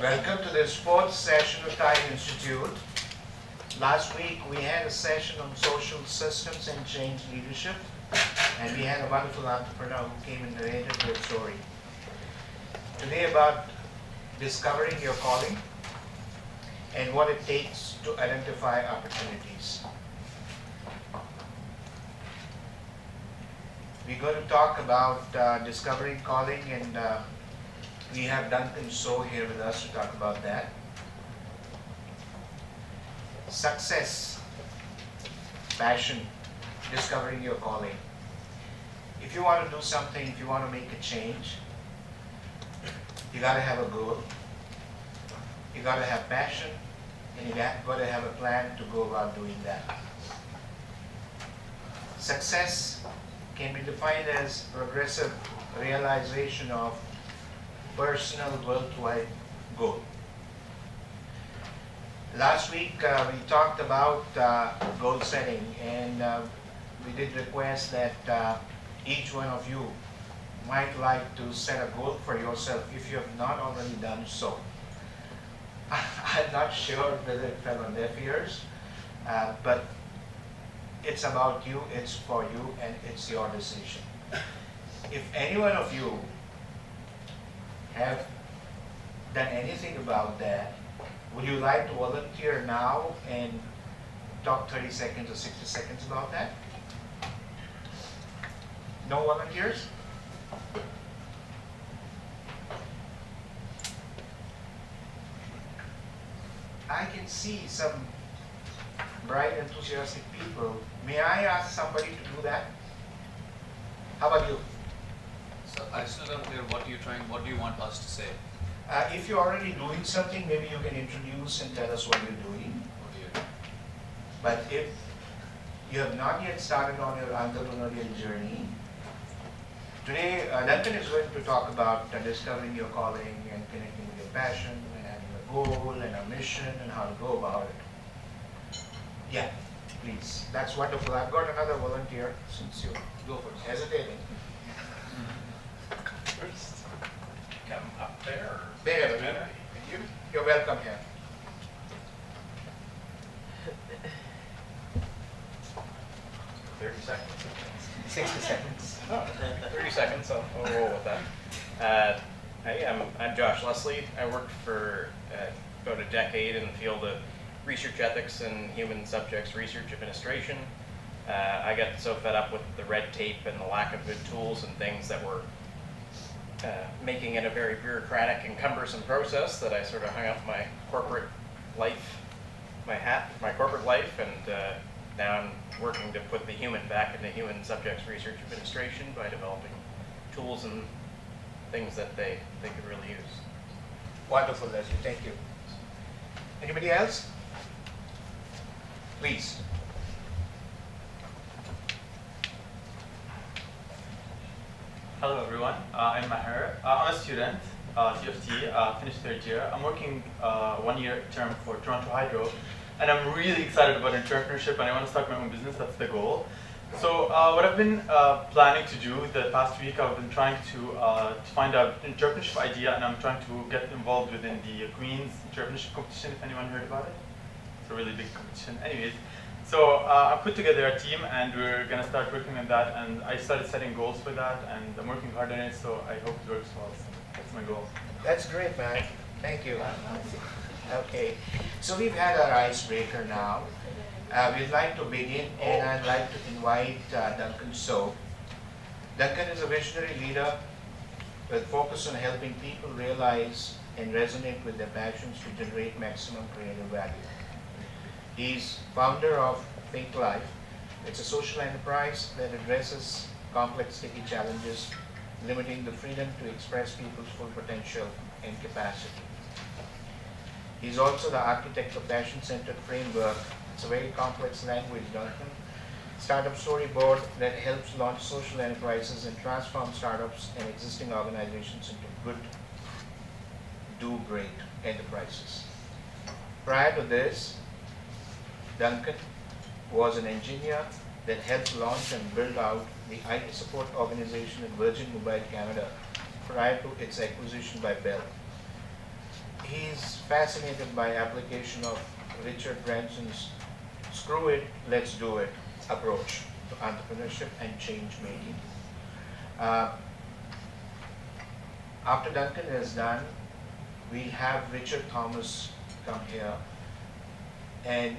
Welcome to this fourth session of TiESep Institute. Last week we had a session on social systems and change leadership, and we had a wonderful entrepreneur who came and narrated their story. Today about discovering your calling and what it takes to identify opportunities. We're going to talk about discovering calling, and we have Duncan here with us to talk about that. Success, passion, discovering your calling. If you want to do something, if you want to make a change, you got to have a goal, you got to have passion, and you got to have a plan to go about doing that. Success can be defined as progressive realization of personal worldwide goal. Last week we talked about goal setting, and we did request that each one of you might like to set a goal for yourself if you have not already done so. I'm not sure whether it fell on deaf ears, but it's about you, it's for you, and it's your decision. If any one of you have done anything about that, would you like to volunteer now and talk 30 seconds or 60 seconds about that? No volunteers? I can see some bright, enthusiastic people. May I ask somebody to do that? How about you? So I still don't clear what do you want us to say? If you're already doing something, maybe you can introduce and tell us what you're doing. Okay. But if you have not yet started on your entrepreneurial journey, today Duncan is going to talk about discovering your calling and connecting with your passion and your goal and a mission and how to go about it. Yeah, please. That's wonderful. I've got another volunteer since you're Go first. hesitating. First, come up there. There, you're welcome here. 30 seconds. 60 seconds. 30 seconds, I'll roll with that. Hey, I'm Josh Leslie. I worked for about a decade in the field of research ethics and human subjects research administration. I got so fed up with the red tape and the lack of good tools and things that were making it a very bureaucratic and cumbersome process that I sort of hung up my corporate life, my corporate life, and now I'm working to put the human back into human subjects research administration by developing tools and things that they could really use. Wonderful, Leslie. Thank you. Anybody else? Please. Hello everyone, I'm Maher. I'm a student, CFT, finished third year. I'm working 1 year term for Toronto Hydro, and I'm really excited about entrepreneurship and I want to start my own business, that's the goal. So what I've been planning to do the past week, I've been trying to find an entrepreneurship idea, and I'm trying to get involved within the Queen's Entrepreneurship Competition, if anyone heard about it. It's a really big competition. Anyways. So I put together a team and we're going to start working on that, and I started setting goals for that and I'm working hard on it, so I hope it works well. So that's my goal. That's great, man. Thank you. Okay, so we've had our icebreaker now. We'd like to begin, and I'd like to invite Duncan Duncan is a visionary leader with focus on helping people realize and resonate with their passions to generate maximum creative value. He's founder of Phinkife. It's a social enterprise that addresses complex, sticky challenges, limiting the freedom to express people's full potential and capacity. He's also the architect of passion-centered framework. It's a very complex language, Duncan. Startup storyboard that helps launch social enterprises and transform startups and existing organizations into good, do great enterprises. Prior to this, Duncan was an engineer that helped launch and build out the IT support organization in Virgin Mobile, Canada, prior to its acquisition by Bell. he's fascinated by application of Richard Branson's "screw it, let's do it" approach to entrepreneurship and change making. Uh, After Duncan is done, we have Richard Thomas come here and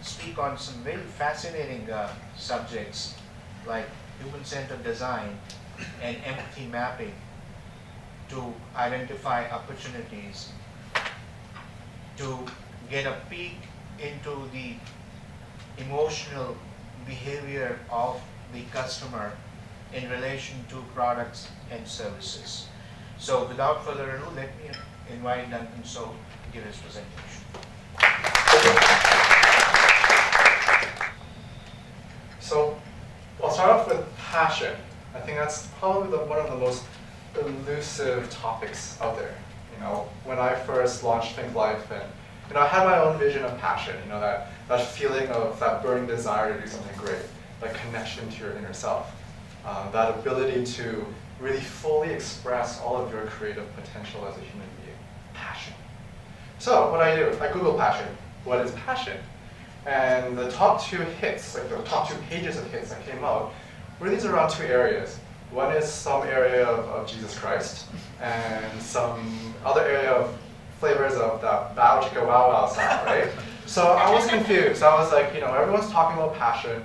speak on some very fascinating subjects like human-centered design and empathy mapping to identify opportunities, to get a peek into the emotional behavior of the customer in relation to products and services. So without further ado, let me invite Duncan So to give his presentation. So I'll start off with passion. I think that's probably one of the most elusive topics out there. You know, when I first launched Phinkife, and I had my own vision of passion. You know, that feeling of that burning desire to do something great, that connection to your inner self, that ability to really fully express all of your creative potential as a human being. Passion. So what I do, I Google passion. What is passion? And the top 2 hits, like the top 2 pages of hits that came out, were these around 2 areas. One is some area of Jesus Christ, and some other area of flavors of that bow chicka wow wow sound, right? So I was confused. I was like, everyone's talking about passion.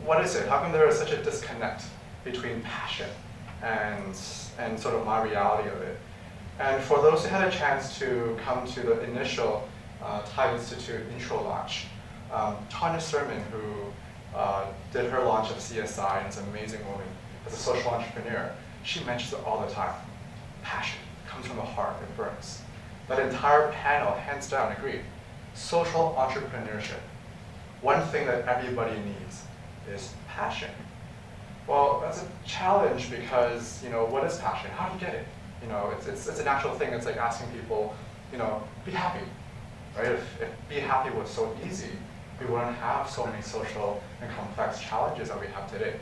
What is it? How come there is such a disconnect between passion and sort of my reality of it? And for those who had a chance to come to the initial TiE Institute intro launch, Tanya Sermon, who did her launch of CSI, and is an amazing woman as a social entrepreneur, she mentions it all the time. Passion comes from the heart, it burns. That entire panel, hands down, agreed. Social entrepreneurship. One thing that everybody needs is passion. Well, that's a challenge because, what is passion? How do you get it? It's a natural thing. It's like asking people, be happy, right? If be happy was so easy, we wouldn't have so many social and complex challenges that we have today.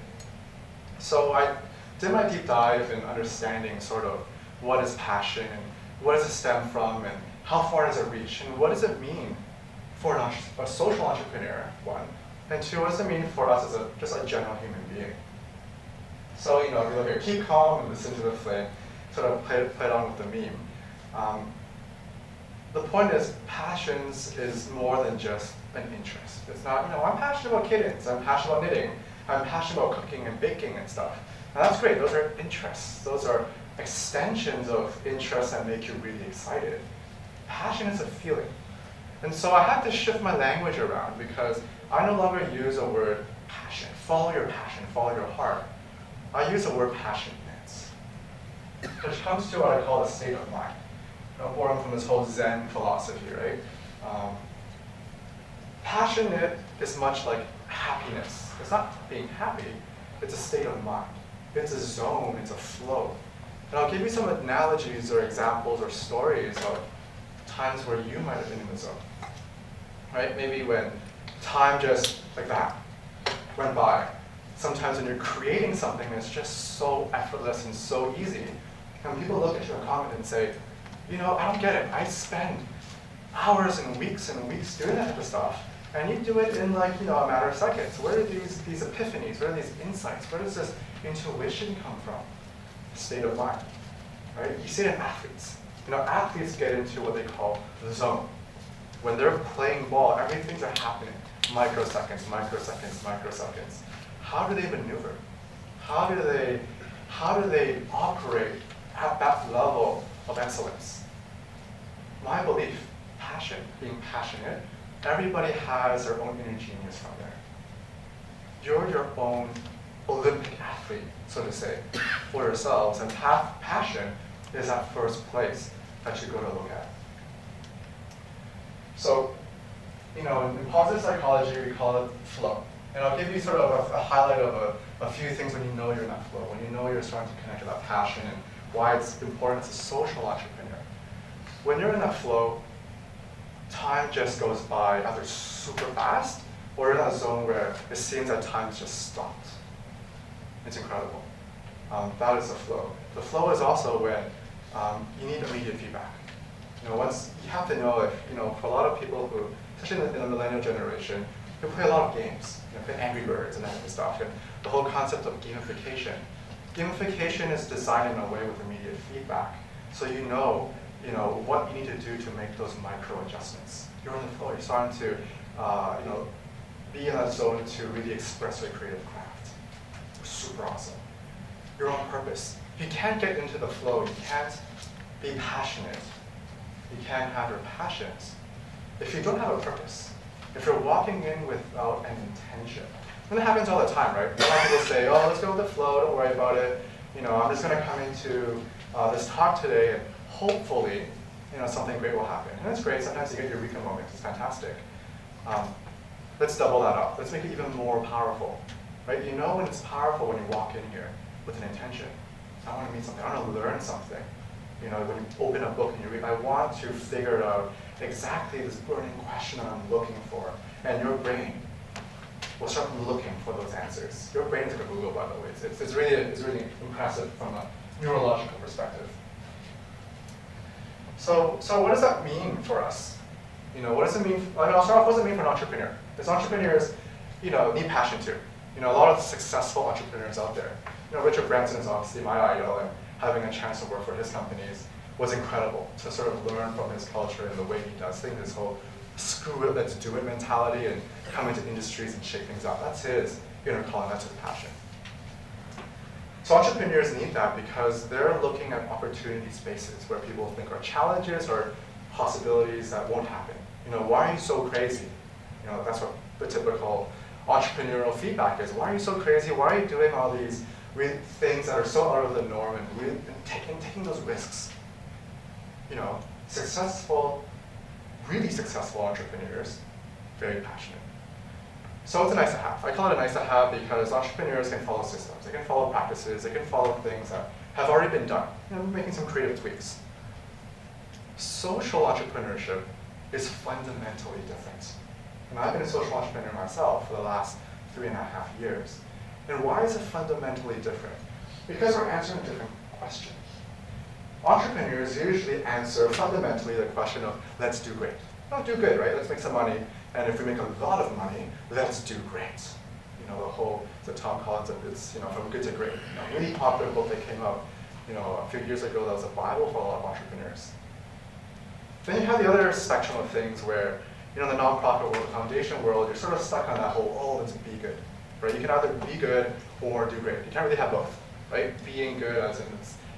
So I did my deep dive in understanding sort of what is passion, and what does it stem from, and how far does it reach, and what does it mean for a social entrepreneur, one, and two, what does it mean for us as just a general human being? So, if you look at keep calm and listen to the flame, sort of play it on with the meme. The point is, passions is more than just an interest. It's not, I'm passionate about kittens, I'm passionate about knitting, I'm passionate about cooking and baking and stuff. And that's great, those are interests. Those are extensions of interests that make you really excited. Passion is a feeling. And so I had to shift my language around because I no longer use the word passion. Follow your passion, follow your heart. I use the word passionate, which comes to what I call a state of mind. Born from this whole Zen philosophy, right? Passionate is much like happiness. It's not being happy, it's a state of mind. It's a zone, it's a flow. And I'll give you some analogies or examples or stories of times where you might have been in the zone. Right? Maybe when time just like that went by. Sometimes when you're creating something that's just so effortless and so easy, and people look at your comment and say, I don't get it. I spend hours and weeks doing that type of stuff. And you do it in a matter of seconds. Where do these epiphanies, where are these insights, where does this intuition come from? State of mind, right? You see it in athletes. Athletes get into what they call the zone. When they're playing ball, everything's happening. Microseconds. How do they maneuver? How do they operate at that level of excellence? My belief, passion, being passionate, everybody has their own inner genius from there. You're your own Olympic athlete, so to say, for yourselves, and passion is that first place that you go to look at. So, in positive psychology, we call it flow. And I'll give you sort of a highlight of a few things when you know you're in that flow, when you know you're starting to connect to that passion and why it's important as a social entrepreneur. When you're in that flow, time just goes by either super fast or you're in that zone where it seems that time's just stopped. It's incredible. That is the flow. The flow is also when you need immediate feedback. Once you have to know if, for a lot of people who, especially in the millennial generation, who play a lot of games, play Angry Birds and that kind of stuff, and the whole concept of gamification. Gamification is designed in a way with immediate feedback, so you know what you need to do to make those micro adjustments. You're in the flow. You're starting to, be in that zone to really express your creative craft. Super awesome. You're on purpose. If you can't get into the flow, you can't be passionate. You can't have your passions if you don't have a purpose. If you're walking in without an intention. And it happens all the time, right? A lot of people say, oh, let's go with the flow, don't worry about it. I'm just going to come into this talk today and hopefully, something great will happen. And that's great. Sometimes you get eureka moments. It's fantastic. Let's double that up. Let's make it even more powerful, right? You know when it's powerful when you walk in here with an intention. I want to meet something. I want to learn something. When you open a book and you read, I want to figure out exactly this burning question I'm looking for. And your brain will start looking for those answers. Your brain is like a Google, by the way. It's really impressive from a neurological perspective. So what does that mean for us? What does it mean? I'll start off. What does it mean for an entrepreneur? Because entrepreneurs, need passion too. A lot of successful entrepreneurs out there. Richard Branson is obviously my idol, and having a chance to work for his companies was incredible to sort of learn from his culture and the way he does things. This whole screw it, let's do it mentality, and come into industries and shake things up. That's his inner calling. That's his passion. So entrepreneurs need that because they're looking at opportunity spaces where people think are challenges or possibilities that won't happen. Why are you so crazy? That's what the typical entrepreneurial feedback is. Why are you so crazy? Why are you doing all these things that are so out of the norm and taking those risks? Really successful entrepreneurs, very passionate. So it's a nice to have. I call it a nice to have because entrepreneurs can follow systems. They can follow practices. They can follow things that have already been done, making some creative tweaks. Social entrepreneurship is fundamentally different. And I've been a social entrepreneur myself for the last 3.5 years. And why is it fundamentally different? Because we're answering a different question. Entrepreneurs usually answer fundamentally the question of, let's do great. No, do good, right? Let's make some money. And if we make a lot of money, let's do great. The Tom Collins, it's from good to great. Really popular book that came out, a few years ago that was a Bible for a lot of entrepreneurs. Then you have the other spectrum of things where, the nonprofit world, the foundation world, you're sort of stuck on that whole, oh, let's be good, right? You can either be good or do great. You can't really have both, right? Being good as in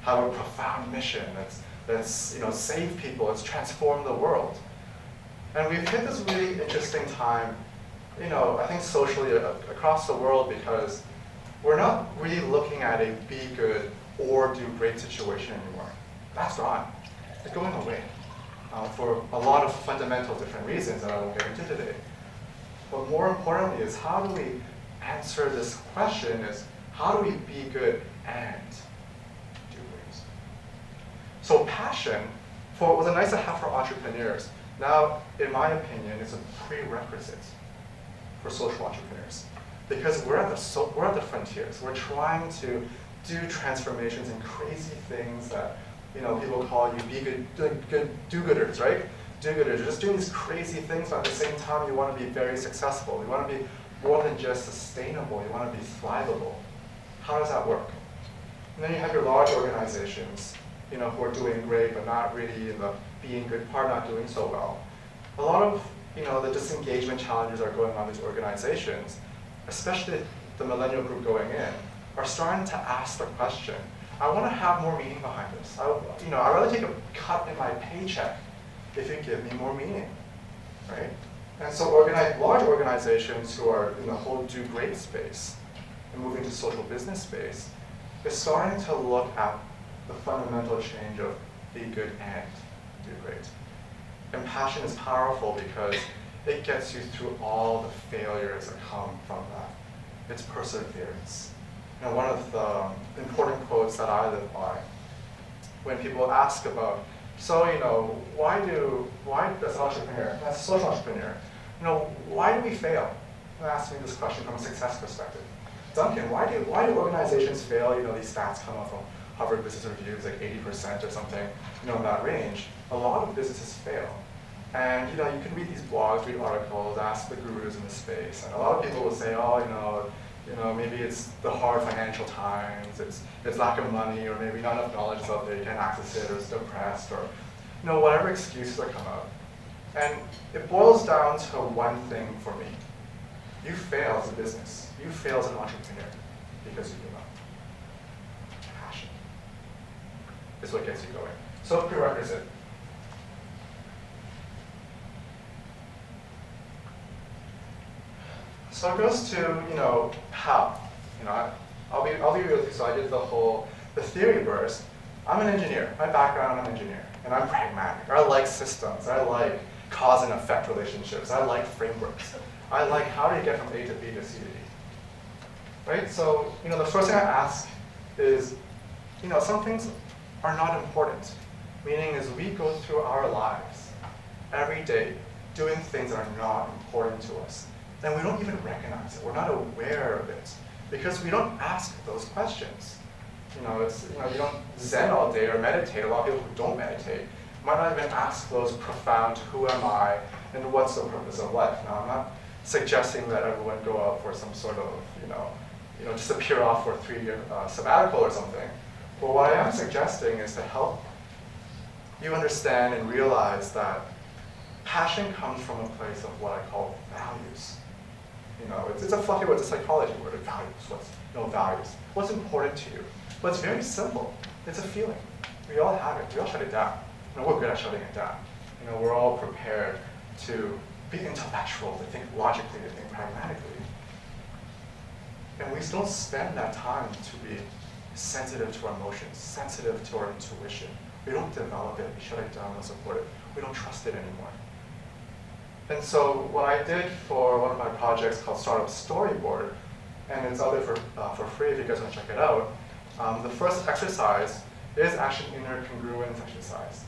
have a profound mission, that's save people, let's transform the world. And we've hit this really interesting time, I think socially across the world because we're not really looking at a be good or do great situation anymore. That's gone. It's going away. For a lot of fundamental different reasons that I won't get into today. But more importantly is how do we answer this question is how do we be good and do great? So passion was a nice to have for entrepreneurs. Now, in my opinion, is a prerequisite for social entrepreneurs. Because we're at the frontiers. We're trying to do transformations and crazy things that people call you do-gooders, right? Do-gooders. You're just doing these crazy things, but at the same time, you want to be very successful. You want to be more than just sustainable. You want to be thrivable. How does that work? And then you have your large organizations, who are doing great, but not really in the being good part, not doing so well. A lot of, the disengagement challenges are going on in these organizations, especially the millennial group going in, are starting to ask the question, I want to have more meaning behind this. I'd rather take a cut in my paycheck if you give me more meaning, right? And so large organizations who are in the whole do great space and moving to social business space is starting to look at the fundamental change of be good and do great. And passion is powerful because it gets you through all the failures that come from that. It's perseverance. One of the important quotes that I live by, when people ask about, so why as an entrepreneur, as a social entrepreneur, why do we fail? They ask me this question from a success perspective. Duncan, why do organizations fail? These stats come up from Harvard Business Review is like 80% or something, in that range, a lot of businesses fail. And you can read these blogs, read articles, ask the gurus in the space, and a lot of people will say, oh, maybe it's the hard financial times, it's lack of money, or maybe not enough knowledge is out there, you can't access it, or it's depressed, or whatever excuses that come up. And it boils down to one thing for me. You fail as a business. You fail as an entrepreneur because you give up. Passion is what gets you going. So prerequisite. So it goes to, how. I'll be real with you. So I did the theory burst. I'm an engineer. My background, I'm an engineer. And I'm pragmatic. I like systems. I like cause and effect relationships. I like frameworks. I like how do you get from A to B to C to D. Right? So, the first thing I ask is, some things are not important. Meaning is we go through our lives every day doing things that are not important to us. And we don't even recognize it. We're not aware of it because we don't ask those questions. You don't Zen all day or meditate. A lot of people who don't meditate might not even ask those profound, who am I and what's the purpose of life? Now, I'm not suggesting that everyone go out for some sort of, disappear off for a 3-year sabbatical or something. But what I am suggesting is to help you understand and realize that passion comes from a place of what I call values. It's a fluffy word, it's a psychology word, values. Values. What's important to you? Well, it's very simple. It's a feeling. We all have it. We all shut it down. We're good at shutting it down. We're all prepared to be intellectual, to think logically, to think pragmatically. And we don't spend that time to be sensitive to our emotions, sensitive to our intuition. We don't develop it. We shut it down and support it. We don't trust it anymore. And so what I did for one of my projects called Startup Storyboard, and it's out there for free if you guys want to check it out, the first exercise is actually an inner congruence exercise.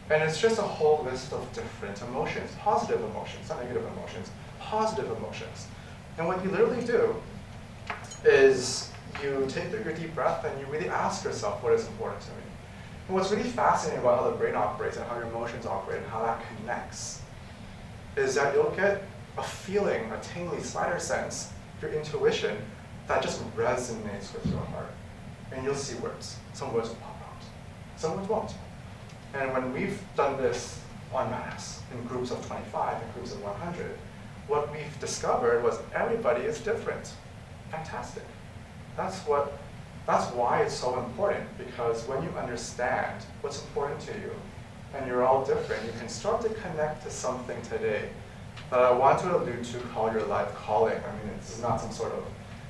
And it's just a whole list of different emotions, positive emotions, not negative emotions, positive emotions. And what you literally do is you take your deep breath and you really ask yourself what is important to me. And what's really fascinating about how the brain operates and how your emotions operate and how that connects is that you'll get a feeling, a tingly spider sense, your intuition, that just resonates with your heart. And you'll see words. Some words will pop out. Some words won't. And when we've done this en masse, in groups of 25, in groups of 100, what we've discovered was everybody is different. Fantastic. That's why it's so important, because when you understand what's important to you, and you're all different, you can start to connect to something today that I want to allude to call your life calling. This is not some sort of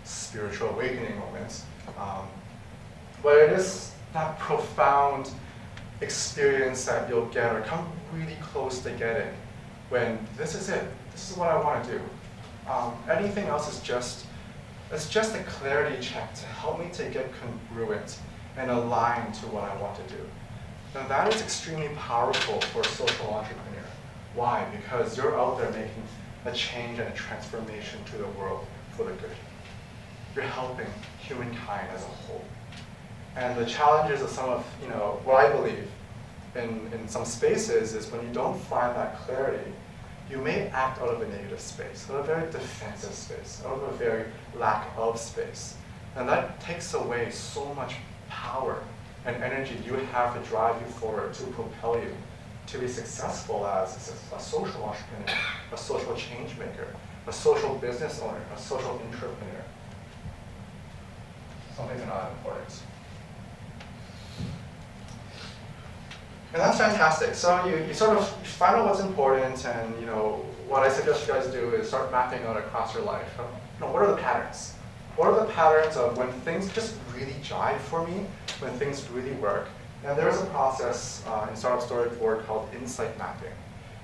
spiritual awakening moment, but it is that profound experience that you'll get or come really close to getting when this is it. This is what I want to do. Anything else is just a clarity check to help me to get congruent and aligned to what I want to do. And that is extremely powerful for a social entrepreneur. Why? Because you're out there making a change and a transformation to the world for the good. You're helping humankind as a whole. And the challenges of some of, what I believe in some spaces is when you don't find that clarity, you may act out of a negative space, out of a very defensive space, out of a very lack of space. And that takes away so much power and energy you have to drive you forward, to propel you to be successful as a social entrepreneur, a social change maker, a social business owner, a social entrepreneur. Some things are not important. And that's fantastic. So you sort of find out what's important, and what I suggest you guys do is start mapping out across your life. What are the patterns? What are the patterns of when things just really jive for me, when things really work? And there's a process in Startup Storyboard called insight mapping,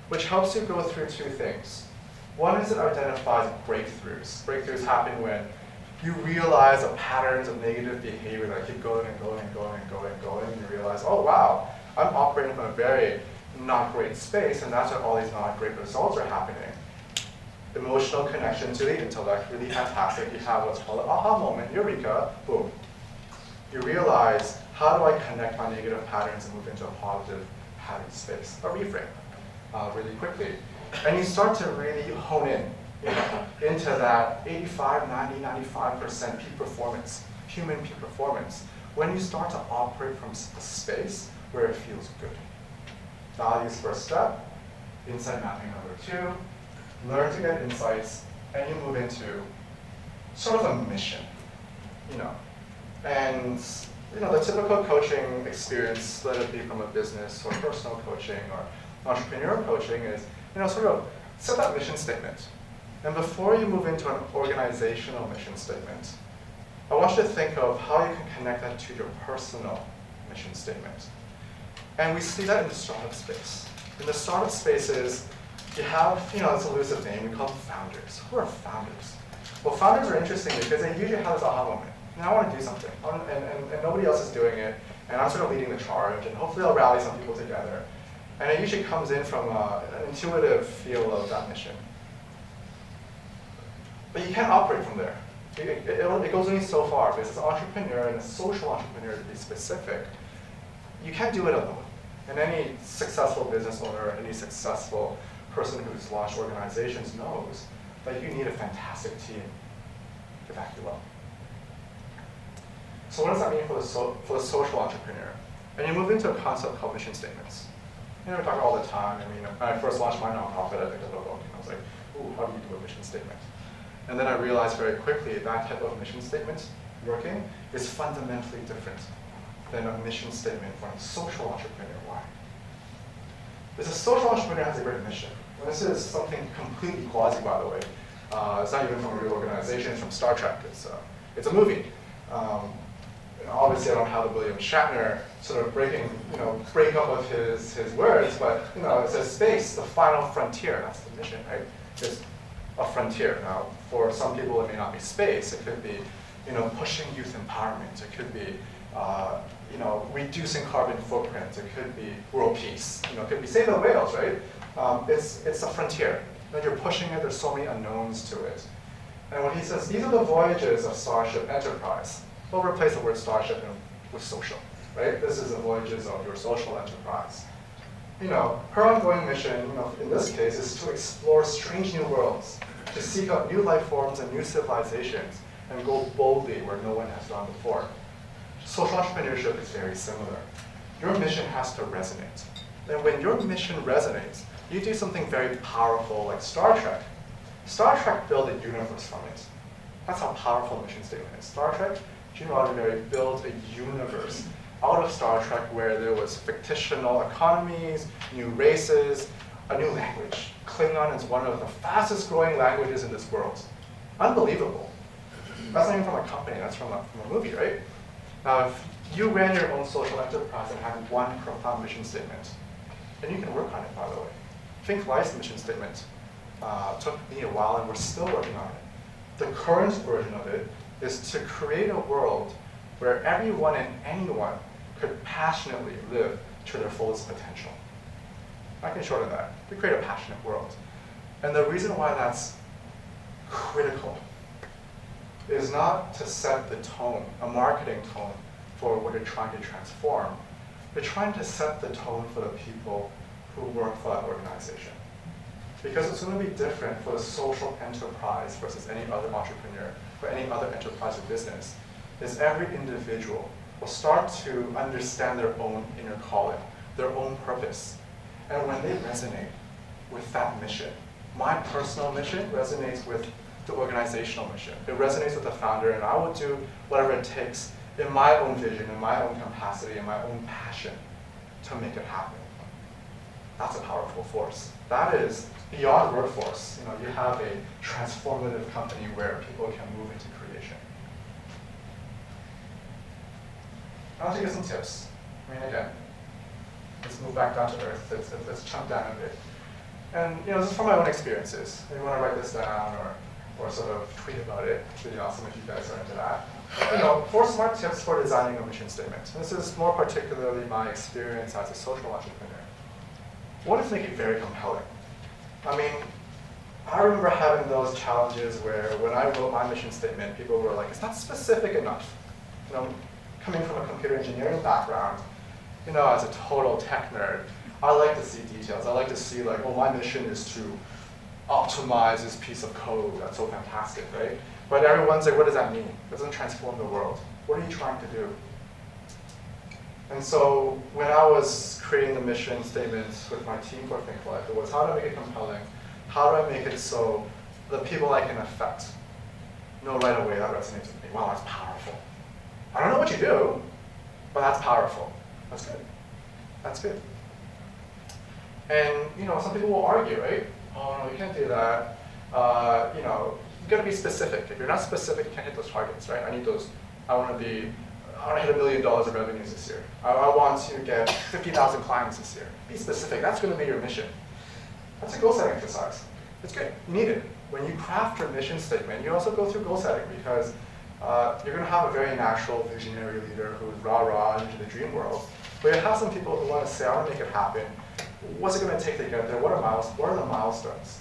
which helps you go through two things. One is it identifies breakthroughs. Breakthroughs happen when you realize the patterns of negative behavior that keep going and going and going and going and going, and you realize, oh wow, I'm operating from a very not great space, and that's why all these not great results are happening. Emotional connection to the intellect, really fantastic. You have what's called an aha moment, eureka, boom. You realize how do I connect my negative patterns and move into a positive pattern space? A reframe, really quickly. And you start to really hone in, into that 85, 90, 95% peak performance, human peak performance, when you start to operate from a space where it feels good. Values first step, insight mapping number 2, learn to get insights, and you move into sort of a mission, And the typical coaching experience, let it be from a business or personal coaching or entrepreneurial coaching, is sort of set that mission statement. And before you move into an organizational mission statement, I want you to think of how you can connect that to your personal mission statement. And we see that in the startup space. In the startup spaces, you have, this elusive name, we call them founders. Who are founders? Well, founders are interesting because they usually have this aha moment. And I want to do something, and nobody else is doing it, and I'm sort of leading the charge, and hopefully I'll rally some people together. And it usually comes in from an intuitive feel of that mission. But you can't operate from there. It goes only so far, because as an entrepreneur, and a social entrepreneur to be specific, you can't do it alone. And any successful business owner, any successful person who's launched organizations knows that you need a fantastic team to back you up. So what does that mean for the social entrepreneur? And you move into a concept called mission statements. We talk all the time. I mean, when I first launched my nonprofit, I picked up a book, and I was like, ooh, how do you do a mission statement? And then I realized very quickly that type of mission statement working is fundamentally different than a mission statement for a social entrepreneur. Why? Because a social entrepreneur has a great mission. And this is something completely quasi, by the way. It's not even from a real organization, it's from Star Trek. It's a movie. Obviously, I don't have the William Shatner sort of break up of his words, but it says space, the final frontier. That's the mission, right? It's a frontier. Now, for some people, it may not be space. It could be, pushing youth empowerment. It could be, reducing carbon footprint. It could be world peace. It could be saving the whales, right? It's a frontier. And you're pushing it. There's so many unknowns to it. And when he says these are the voyages of Starship Enterprise, we'll replace the word starship with social, right? This is the voyages of your social enterprise. Her ongoing mission, in this case, is to explore strange new worlds, to seek out new life forms and new civilizations, and go boldly where no one has gone before. Social entrepreneurship is very similar. Your mission has to resonate. And when your mission resonates, you do something very powerful like Star Trek. Star Trek built a universe from it. That's how powerful a mission statement is. Star Trek, Gene Roddenberry built a universe out of Star Trek where there was fictional economies, new races, a new language. Klingon is one of the fastest growing languages in this world. Unbelievable. That's not even from a company, that's from a movie, right? Now, if you ran your own social enterprise and had one profound mission statement, and you can work on it, by the way. Phinklife's mission statement took me a while, and we're still working on it. The current version of it is to create a world where everyone and anyone could passionately live to their fullest potential. I can shorten that. To create a passionate world. And the reason why that's critical is not to set the tone, a marketing tone, for what you're trying to transform. You're trying to set the tone for the people who work for that organization. Because it's going to be different for the social enterprise versus any other entrepreneur or any other enterprise or business, is every individual will start to understand their own inner calling, their own purpose. And when they resonate with that mission, my personal mission resonates with the organizational mission. It resonates with the founder, and I will do whatever it takes in my own vision, in my own capacity, in my own passion to make it happen. That's a powerful force. That is beyond workforce. You have a transformative company where people can move into creation. I want to give some tips. Again, let's move back down to earth. Let's chunk down a bit. And this is from my own experiences. If you want to write this down or sort of tweet about it, it's really awesome if you guys are into that. 4 smart tips for designing a mission statement. This is more particularly my experience as a social entrepreneur. One is make it very compelling. I remember having those challenges where when I wrote my mission statement, people were like, it's not specific enough. coming from a computer engineering background, you know, as a total tech nerd, I like to see details. I like to see like, well, my mission is to optimize this piece of code. That's so fantastic, right? But everyone's like, what does that mean? It doesn't transform the world. What are you trying to do? And so when I was creating the mission statements with my team for Phinkife, it was how do I make it compelling? How do I make it so the people I can affect know right away that resonates with me? Wow, that's powerful. I don't know what you do, but that's powerful. That's good. That's good. And you know, some people will argue, right? Oh no, you can't do that. You know, you gotta be specific. If you're not specific, you can't hit those targets, right? I need those. I want to hit $1 million of revenues this year. I want to get 50,000 clients this year. Be specific. That's going to be your mission. That's a goal setting exercise. It's good. You need it. When you craft your mission statement, you also go through goal setting because you're going to have a very natural visionary leader who's rah-rah into the dream world. But you have some people who want to say, I want to make it happen. What's it going to take to get there? What are the milestones?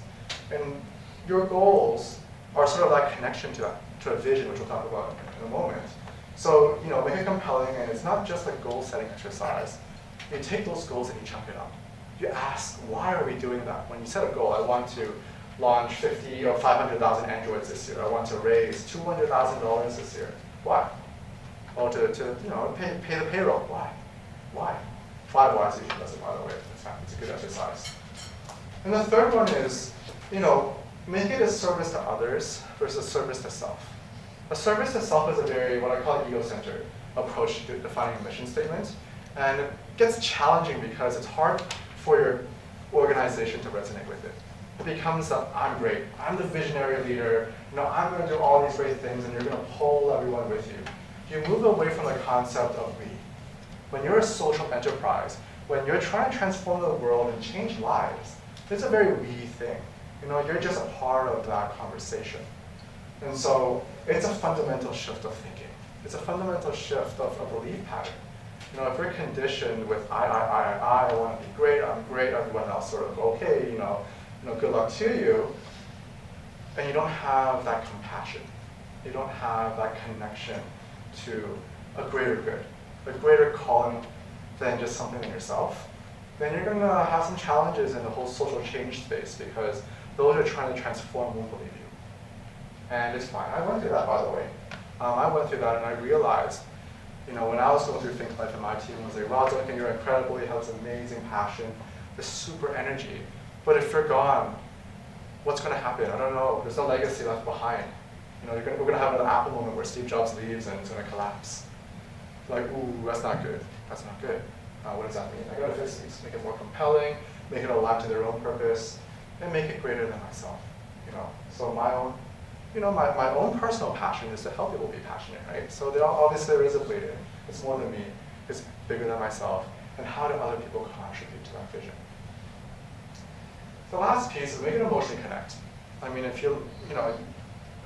And your goals are sort of that connection to a vision, which we'll talk about in a moment. So, you know, make it compelling, and it's not just a goal-setting exercise. You take those goals and you chunk it up. You ask, why are we doing that? When you set a goal, I want to launch 50 or 500,000 Androids this year. I want to raise $200,000 this year. Why? Oh, to you know, pay the payroll. Why? Why? 5 whys usually does it, by the way. It's a good exercise. And the third one is, you know, make it a service to others versus service to self. A service to self is a very, what I call ego-centered approach to defining a mission statement. And it gets challenging because it's hard for your organization to resonate with it. It becomes I'm great, I'm the visionary leader, you know, I'm going to do all these great things, and you're going to pull everyone with you. You move away from the concept of we. When you're a social enterprise, when you're trying to transform the world and change lives, it's a very we thing. You know, you're just a part of that conversation. And so it's a fundamental shift of thinking. It's a fundamental shift of a belief pattern. You know, if we're conditioned with I want to be great, I'm great, everyone else sort of okay, you know, good luck to you, and you don't have that compassion, you don't have that connection to a greater good, a greater calling than just something in yourself, then you're going to have some challenges in the whole social change space because those who are trying to transform won't believe you. And it's fine. I went through that, by the way. I went through that and I realized, you know, when I was going through Phinkife and my team was like, wow, Duncan, you're incredible, you have this amazing passion, this super energy. But if you're gone, what's going to happen? I don't know. There's no legacy left behind. You know, we're going to have another Apple moment where Steve Jobs leaves and it's going to collapse. Like, ooh, that's not good. That's not good. What does that mean? I got to fix these, make it more compelling, make it alive to their own purpose, and make it greater than myself. You know, so my own. You know, my own personal passion is to help people be passionate, right? So obviously there is a bleeding. It's more than me. It's bigger than myself. And how do other people contribute to that vision? The last piece is make it emotionally connect. I mean, if you know,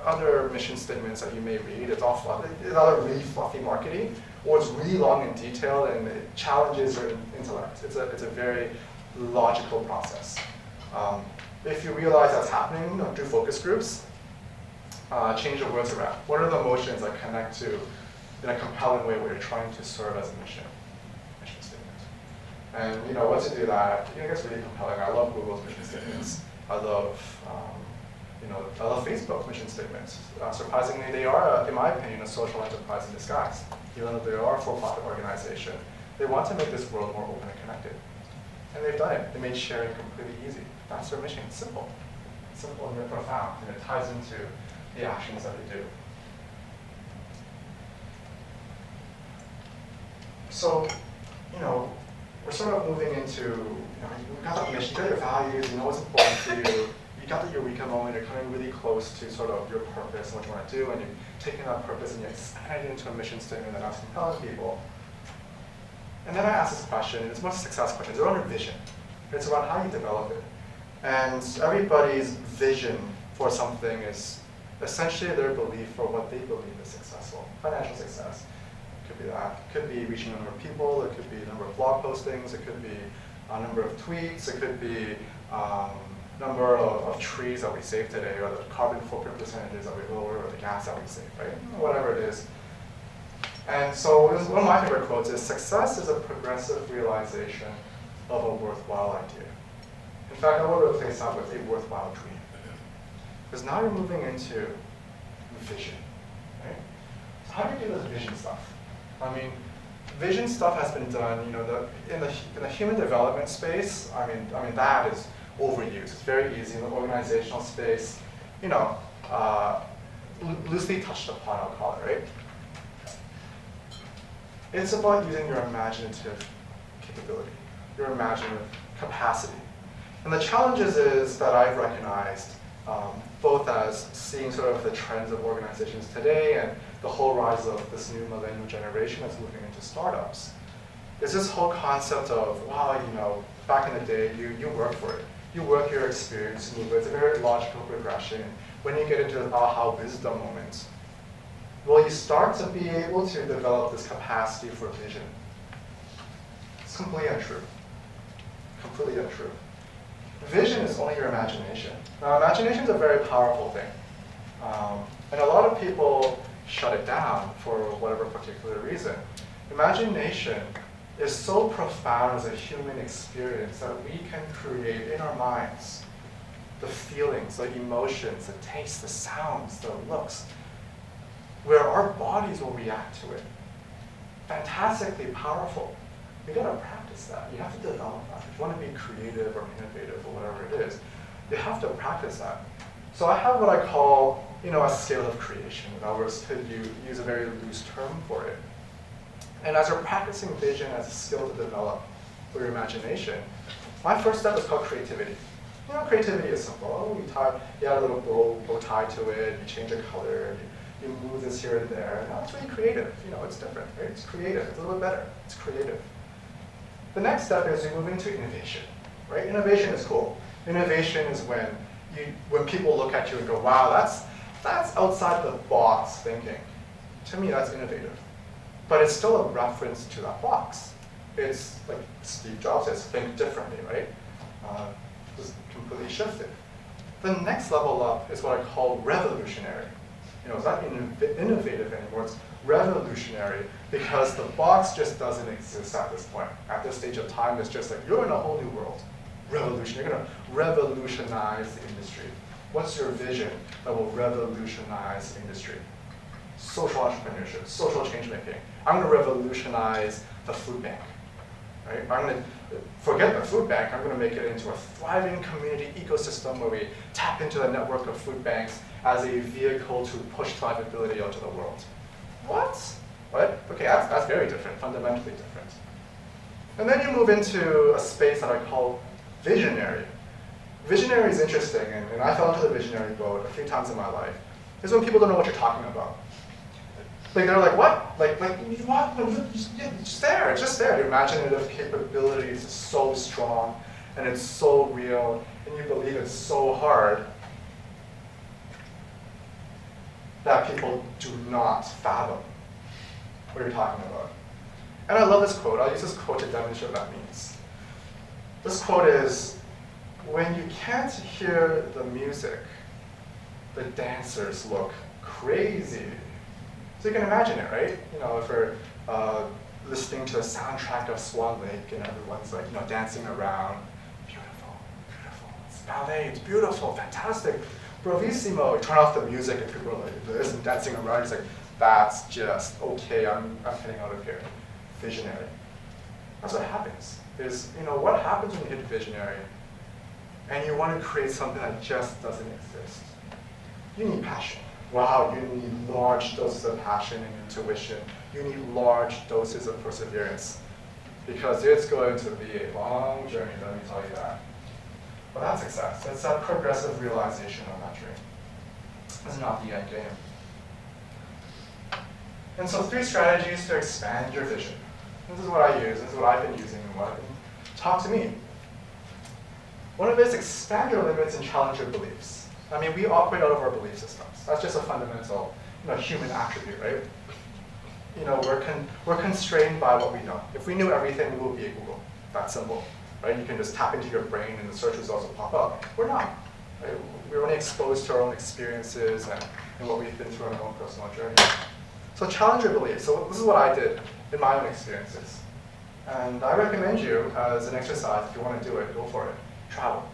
other mission statements that you may read, it's all fluffy. It's either really fluffy marketing, or it's really long and detailed, and it challenges your intellect. It's a very logical process. If you realize that's happening, you know, do focus groups. Change the words around. What are the emotions that connect to in a compelling way where you're trying to serve as a mission statement? And you know, once you do that, you know, it gets really compelling. I love Google's mission statements. I love Facebook mission statements. Surprisingly, they are, in my opinion, a social enterprise in disguise. Even though they are a for-profit organization, they want to make this world more open and connected. And they've done it. They made sharing completely easy. That's their mission. It's simple. It's simple and yet profound, and it ties into the actions that we do. So, you know, we're sort of moving into, you know, you've got that mission, you got your values, you know what's important to you, you got the eureka moment, you're coming really close to sort of your purpose and what you want to do, and you're taking that purpose and you expand it into a mission statement that asks compelling people. And then I ask this question, and it's more a success question, it's around your vision. It's about how you develop it. And everybody's vision for something is essentially their belief for what they believe is successful. Financial success. It could be that. It could be reaching a number of people. It could be a number of blog postings. It could be a number of tweets. It could be number of trees that we save today, or the carbon footprint percentages that we lower, or the gas that we save, right? Whatever it is. And so one of my favorite quotes is, success is a progressive realization of a worthwhile idea. In fact, I would replace that with a worthwhile dream. Because now you're moving into vision, right? So how do you do this vision stuff? I mean, vision stuff has been done, in the human development space. I mean that is overused. It's very easy in the organizational space. Loosely touched upon, I'll call it, right? It's about using your imaginative capability, your imaginative capacity. And the challenges is that I've recognized, both as seeing sort of the trends of organizations today and the whole rise of this new millennial generation that's moving into startups, is this whole concept of, wow, back in the day, you work for it. You work your experience, and it's a very logical progression. When you get into the aha wisdom moments, well, you start to be able to develop this capacity for vision. It's completely untrue. Completely untrue. Vision is only your imagination. Now, imagination is a very powerful thing. And a lot of people shut it down for whatever particular reason. Imagination is so profound as a human experience that we can create in our minds the feelings, the emotions, the tastes, the sounds, the looks, where our bodies will react to it. Fantastically powerful. You gotta practice that. You have to develop that. If you want to be creative or innovative or whatever it is, you have to practice that. So I have what I call, a scale of creation. In other words, to use a very loose term for it. And as you're practicing vision as a skill to develop for your imagination, my first step is called creativity. Creativity is simple. You add a little bow tie to it, you change the color, you move this here and there. Now it's really creative. It's different, right? It's creative. It's a little bit better. It's creative. The next step is you move into innovation, right? Innovation is cool. Innovation is when people look at you and go, wow, that's outside the box thinking. To me, that's innovative. But it's still a reference to that box. It's like Steve Jobs says, think differently, right? Just completely shifted. The next level up is what I call revolutionary. It's not innovative anymore, it's revolutionary, because the box just doesn't exist at this point. At this stage of time, it's just like, you're in a whole new world. Revolution, you're gonna revolutionize the industry. What's your vision that will revolutionize the industry? Social entrepreneurship, social change making. I'm gonna revolutionize the food bank, right? I'm gonna forget the food bank, I'm gonna make it into a thriving community ecosystem where we tap into the network of food banks as a vehicle to push thrivability out to the world. What? Okay, that's very different, fundamentally different. And then you move into a space that I call visionary. Visionary is interesting, and I fell into the visionary boat a few times in my life. It's when people don't know what you're talking about. Like they're like, what? Like what? It's just there, it's just there. Your imaginative capabilities is so strong, and it's so real, and you believe it's so hard that people do not fathom what you're talking about. And I love this quote. I'll use this quote to demonstrate what that means. This quote is, when you can't hear the music, the dancers look crazy. So you can imagine it, right? If we're listening to a soundtrack of Swan Lake and everyone's like, dancing around, beautiful, beautiful. It's ballet, it's beautiful, fantastic. Bravissimo, you turn off the music and people are like this and dancing around. It's like, that's just okay, I'm getting out of here. Visionary. That's what happens. What happens when you hit visionary and you want to create something that just doesn't exist? You need passion. Wow, you need large doses of passion and intuition. You need large doses of perseverance, because it's going to be a long journey, let me tell you that. But that's success. It's that progressive realization of that dream. It's not the end game. And so 3 strategies to expand your vision. This is what I use, this is what I've been using, and what I've been taught to me. One of it is expand your limits and challenge your beliefs. I mean, we operate out of our belief systems. That's just a fundamental human attribute, right? We're constrained by what we know. If we knew everything, we would be at Google. That's simple, right? You can just tap into your brain and the search results will pop up. We're not. Right? We're only exposed to our own experiences and what we've been through on our own personal journey. So challenge your beliefs. So this is what I did in my own experiences. And I recommend you as an exercise, if you want to do it, go for it. Travel.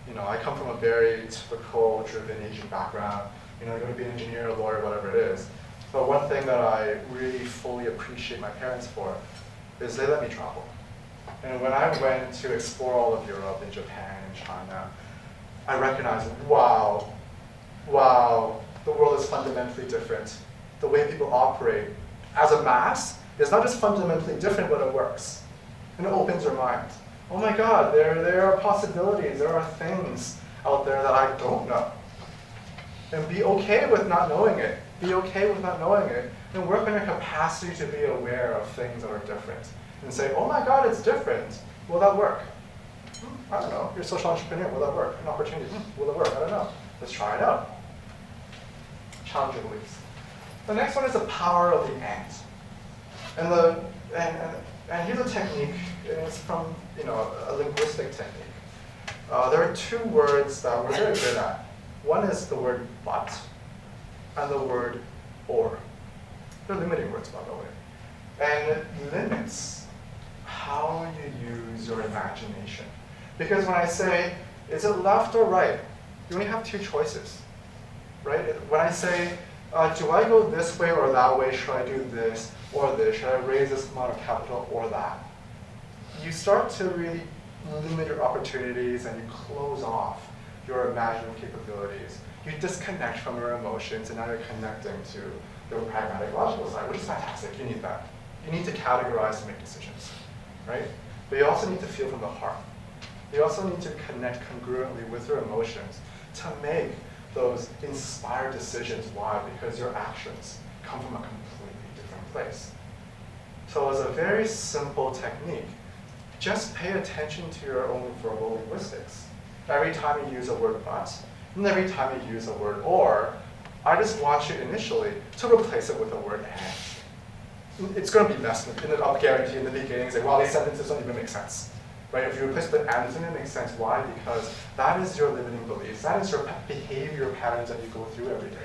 You know, I come from a very typical driven Asian background. You know, you're going to be an engineer, a lawyer, whatever it is. But one thing that I really fully appreciate my parents for is they let me travel. And when I went to explore all of Europe and Japan and China, I recognized, wow, the world is fundamentally different. The way people operate as a mass is not just fundamentally different, but it works. And it opens your mind. Oh my God, there are possibilities, there are things out there that I don't know. And be okay with not knowing it. Be okay with not knowing it. And work on your capacity to be aware of things that are different. And say, oh my God, it's different. Will that work? I don't know. You're a social entrepreneur. Will that work? An opportunity. Will it work? I don't know. Let's try it out. Challenge your beliefs. The next one is the power of the and. And here's a technique. It's from a linguistic technique. There are two words that we're very good at. One is the word but and the word or. They're limiting words, by the way. And it limits how you use your imagination. Because when I say, is it left or right? You only have two choices, right? When I say, do I go this way or that way? Should I do this or this? Should I raise this amount of capital or that? You start to really limit your opportunities and you close off your imaginative capabilities. You disconnect from your emotions and now you're connecting to your pragmatic logical side, which is fantastic. You need that. You need to categorize to make decisions, right? But you also need to feel from the heart. You also need to connect congruently with your emotions to make those inspired decisions. Why? Because your actions come from a completely different place. So as a very simple technique, just pay attention to your own verbal linguistics. Every time you use a word but, and every time you use a word or, I just want you initially to replace it with a word and. It's going to be messy. I'll guarantee in the beginning, say, wow, these sentences don't even make sense. Right? If you replace the and, it doesn't make sense. Why? Because that is your limiting beliefs. That is your behavior patterns that you go through every day.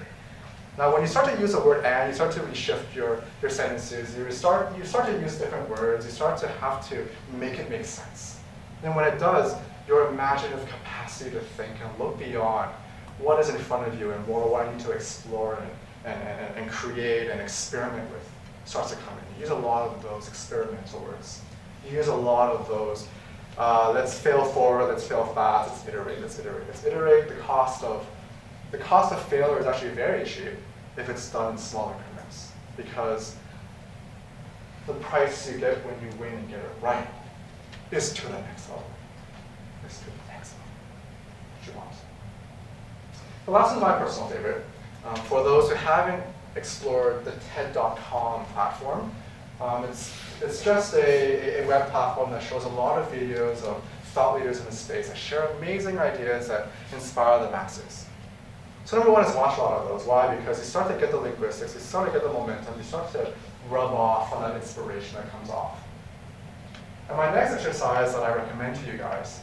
Now, when you start to use the word and, you start to reshift your sentences. You start to use different words. You start to have to make it make sense. And when it does, your imaginative capacity to think and look beyond what is in front of you and what I need to explore and create and experiment with starts to come in. You use a lot of those experimental words. You use a lot of those, let's fail forward, let's fail fast, let's iterate, let's iterate, let's iterate. The cost of failure is actually very cheap if it's done in small increments, because the price you get when you win and get it right is to the next level. Is to the next level. What you want. The last one is my personal favorite. For those who haven't explored the TED.com platform, it's just a web platform that shows a lot of videos of thought leaders in the space that share amazing ideas that inspire the masses. So number one is watch a lot of those. Why? Because you start to get the linguistics, you start to get the momentum, you start to rub off on that inspiration that comes off. And my next exercise that I recommend to you guys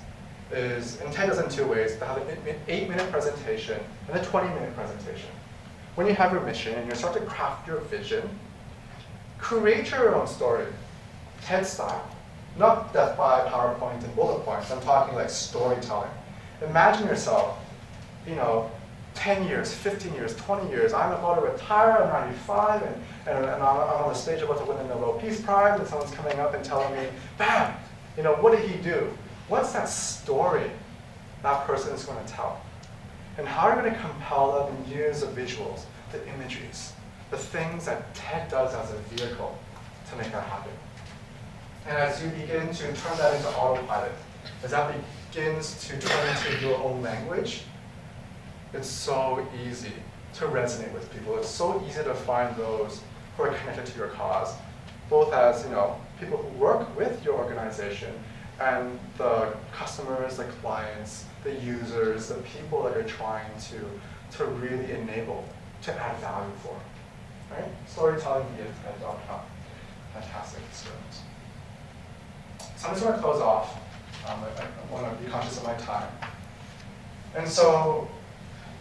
is, and TED does it in two ways, to have an 8-minute presentation and a 20-minute presentation. When you have your mission and you start to craft your vision, create your own story, TED style. Not death by PowerPoint and bullet points. I'm talking like storytelling. Imagine yourself, 10 years, 15 years, 20 years. I'm about to retire, I'm 95, and I'm on the stage about to win the Nobel Peace Prize, and someone's coming up and telling me, bam, what did he do? What's that story that person is going to tell? And how are you going to compel them and use the visuals, the imageries, the things that TED does as a vehicle to make that happen? And as you begin to turn that into autopilot, as that begins to turn into your own language, it's so easy to resonate with people. It's so easy to find those who are connected to your cause, both as people who work with your organization and the customers, the clients, the users, the people that you're trying to really enable, to add value for. Right? Storytelling via TED.com. Fantastic experiment. So I'm just going to close off. I want to be conscious of my time. And so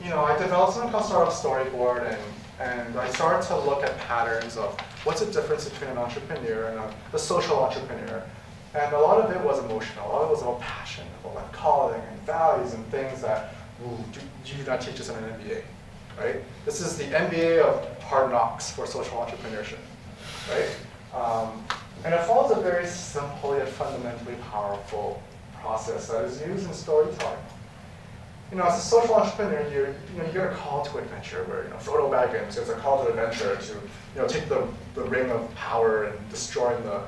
I developed something called Startup Storyboard, and I started to look at patterns of what's the difference between an entrepreneur and a social entrepreneur. And a lot of it was emotional. A lot of it was about passion, about like calling and values and things that you do not teach us in an MBA, right? This is the MBA of hard knocks for social entrepreneurship, right? And it follows a very simple yet fundamentally powerful process that is used in storytelling. As a social entrepreneur, you get a call to adventure where, Frodo Baggins gets a call to adventure to, take the ring of power and destroying the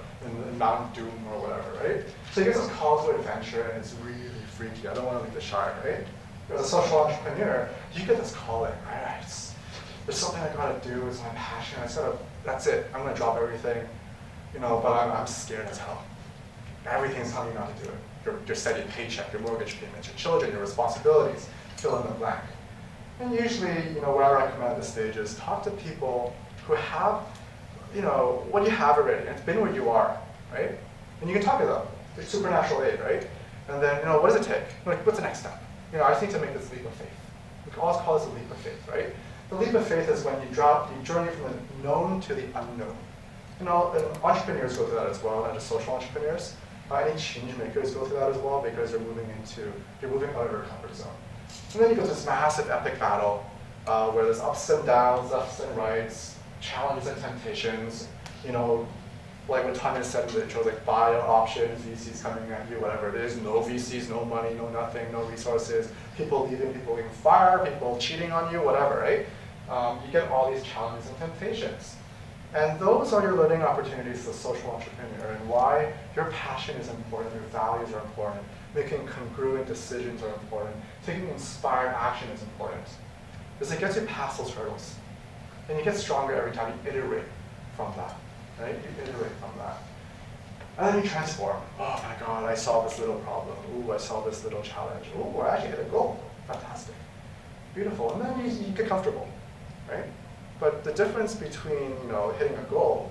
Mount Doom or whatever, right? So he gets this call to adventure and it's really freaky. I don't want to leave the Shire, right? As a social entrepreneur, you get this calling, right? There's something I gotta do, it's my passion, that's it, I'm gonna drop everything, but I'm scared as hell. Everything's telling you not to do it. Your steady paycheck, your mortgage payments, your children, your responsibilities, fill in the blank. And usually, what I recommend at this stage is talk to people who have, what you have already, and it's been where you are, right? And you can talk to them. There's supernatural aid, right? And then, what does it take? What's the next step? I just need to make this leap of faith. We can always call this a leap of faith, right? The leap of faith is when you journey from the known to the unknown. And entrepreneurs go through that as well, not just social entrepreneurs. Any change makers go through that as well because you're moving out of your comfort zone. And then you go to this massive epic battle where there's ups and downs, lefts and rights, challenges and temptations. Like what Tanya said in the intro, like buyout options, VCs coming at you, whatever it is. No VCs, no money, no nothing, no resources. People leaving, people getting fired, people cheating on you, whatever, right? You get all these challenges and temptations. And those are your learning opportunities as a social entrepreneur and why your passion is important, your values are important, making congruent decisions are important, taking inspired action is important. Because it gets you past those hurdles. And you get stronger every time you iterate from that, right? You iterate from that. And then you transform. Oh my God, I solved this little problem. Ooh, I solved this little challenge. Ooh, I actually hit a goal. Fantastic. Beautiful. And then you get comfortable, right? But the difference between hitting a goal,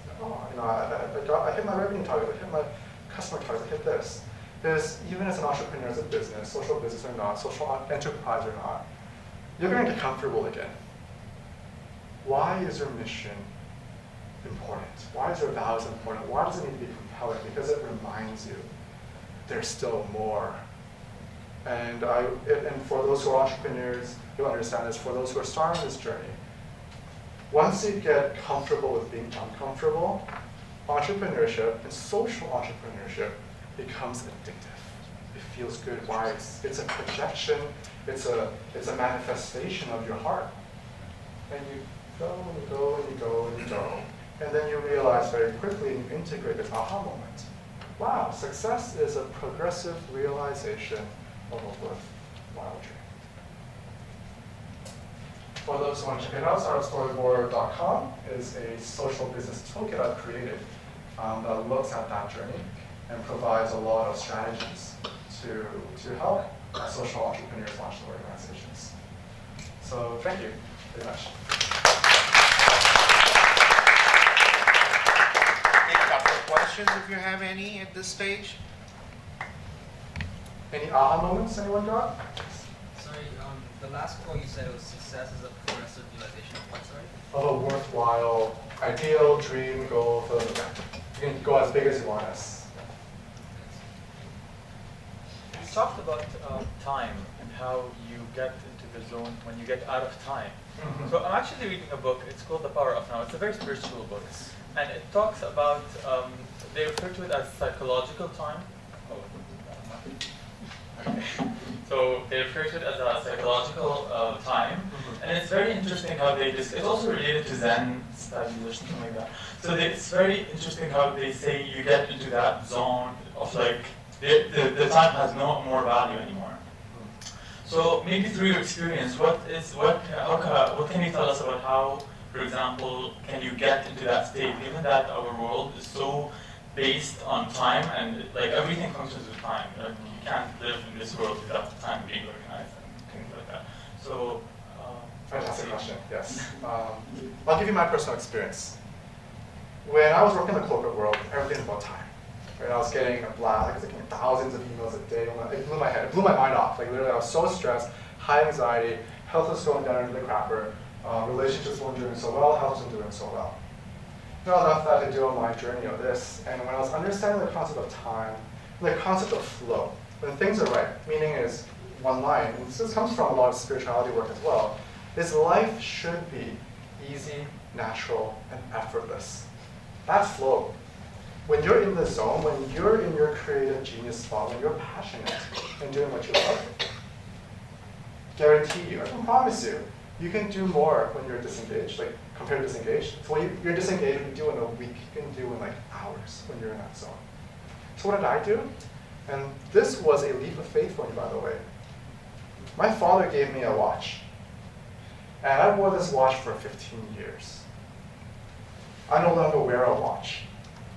I hit my revenue target, I hit my customer target, I hit this, is even as an entrepreneur, as a business, social business or not, social enterprise or not, you're going to get comfortable again. Why is your mission important? Why is your values important? Why does it need to be compelling? Because it reminds you there's still more. And for those who are entrepreneurs, you'll understand this. For those who are starting this journey, once you get comfortable with being uncomfortable, entrepreneurship and social entrepreneurship becomes addictive. It feels good. Why? It's a projection. It's a manifestation of your heart. And you go and you go and you go and you go. And then you realize very quickly and you integrate this aha moment. Wow, success is a progressive realization of a worthwhile dream. For those who want to check it out, startupstoryboard.com is a social business toolkit I've created that looks at that journey and provides a lot of strategies to help social entrepreneurs launch their organizations. So thank you very much. Take a couple of questions if you have any at this stage. Any aha moments anyone got? Sorry, the last quote you said was success is a progressive realization of what, sorry? Of a worthwhile ideal, dream, goal, fill in the blank. You can go as big as you want us. You talked about time and how you get into the zone when you get out of time. Mm-hmm. So I'm actually reading a book. It's called The Power of Now. It's a very spiritual book. And it talks about, they refer to it as psychological time. Okay. So they refer to it as a psychological time. And it's very interesting how they it's also related to Zen studies or something like that. So it's very interesting how they say you get into that zone of like, the time has no more value anymore. So maybe through your experience, what can you tell us about how, for example, can you get into that state, given that our world is so based on time and like everything functions with time. Like, you can't live in this world without time being organized and things like that. So, fantastic question. Yes, I'll give you my personal experience. When I was working in the corporate world, everything's about time. Right? I was getting a blast, I was getting thousands of emails a day. It blew my head, it blew my mind off. Like literally, I was so stressed. high anxiety, health is going down into the crapper, relationships weren't doing so well, health wasn't doing so well. Now enough that I had to do on my journey of this, and when I was understanding the concept of time, the concept of flow, when things are right, meaning is one line, and this comes from a lot of spirituality work as well, is life should be easy, natural, and effortless. That's flow. When you're in the zone, when you're in your creative genius spot, when you're passionate and doing what you love, guarantee you, I can promise you, you can do more when you're disengaged, like compared to disengaged. So when you're disengaged, you do in a week, you can do in like hours when you're in that zone. So what did I do? And this was a leap of faith for me, by the way. My father gave me a watch. And I wore this watch for 15 years. I no longer wear a watch.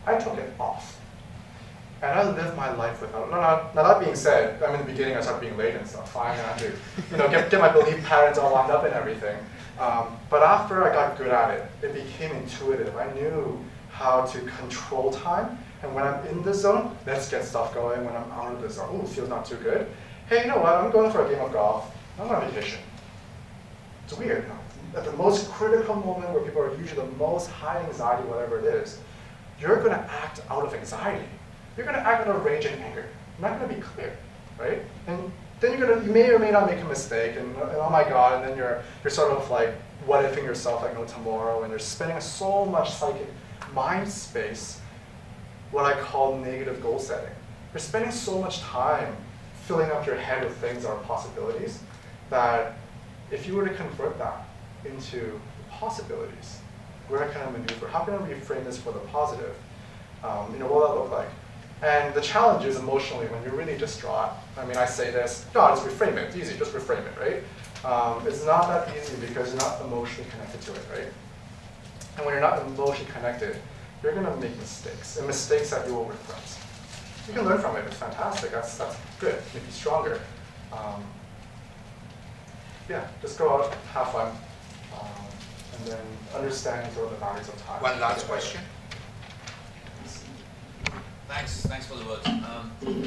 I took it off. And I lived my life without it. Now that being said, in the beginning I started being late and stuff. Fine, I had to get my belief patterns all lined up and everything. But after I got good at it, it became intuitive. I knew how to control time. And when I'm in the zone, let's get stuff going. When I'm out of the zone, ooh, feels not too good. Hey, you know what? I'm going for a game of golf. I'm on vacation. It's weird. At the most critical moment where people are usually the most high anxiety, whatever it is, you're going to act out of anxiety. You're going to act out of rage and anger. You're not going to be clear, right? And then you may or may not make a mistake, and oh my God, and then you're sort of like what-ifing yourself like no tomorrow, and you're spending so much psychic mind space, what I call negative goal setting. You're spending so much time filling up your head with things that are possibilities that if you were to convert that into possibilities, where can I maneuver? How can I reframe this for the positive? What will that look like? And the challenge is emotionally when you're really distraught. I say this, no, just reframe it. It's easy, just reframe it, right? It's not that easy because you're not emotionally connected to it, right? And when you're not emotionally connected, you're going to make mistakes, and mistakes that you will regret. You can learn from it. It's fantastic. That's good. Make you stronger. Yeah, just go out, have fun, and then understand sort of the values of time. One last question. Thanks for the words.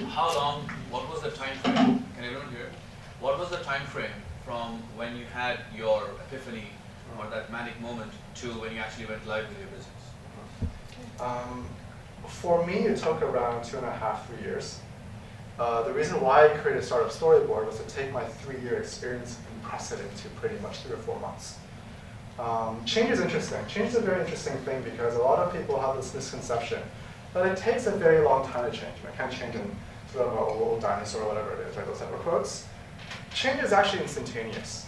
How long, what was the time frame, can everyone hear? What was the time frame from when you had your epiphany or that manic moment to when you actually went live with your business? For me, it took around 2.5, 3 years. The reason why I created a startup storyboard was to take my 3-year experience and compress it into pretty much 3 or 4 months. Change is interesting. Change is a very interesting thing because a lot of people have this misconception that it takes a very long time to change. I can't change in sort of an old dinosaur or whatever it is, right? Those type of quotes. Change is actually instantaneous.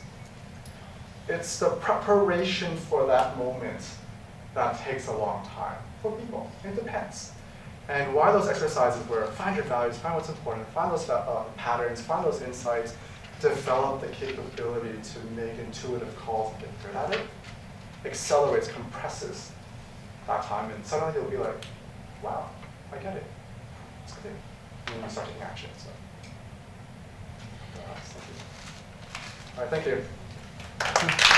It's the preparation for that moment that takes a long time for people. It depends. And why those exercises where find your values, find what's important, find those patterns, find those insights, develop the capability to make intuitive calls and get good at it, accelerates, compresses that time, and suddenly you'll be like, wow, I get it. It's clear. And then you start taking action. So. All right, thank you.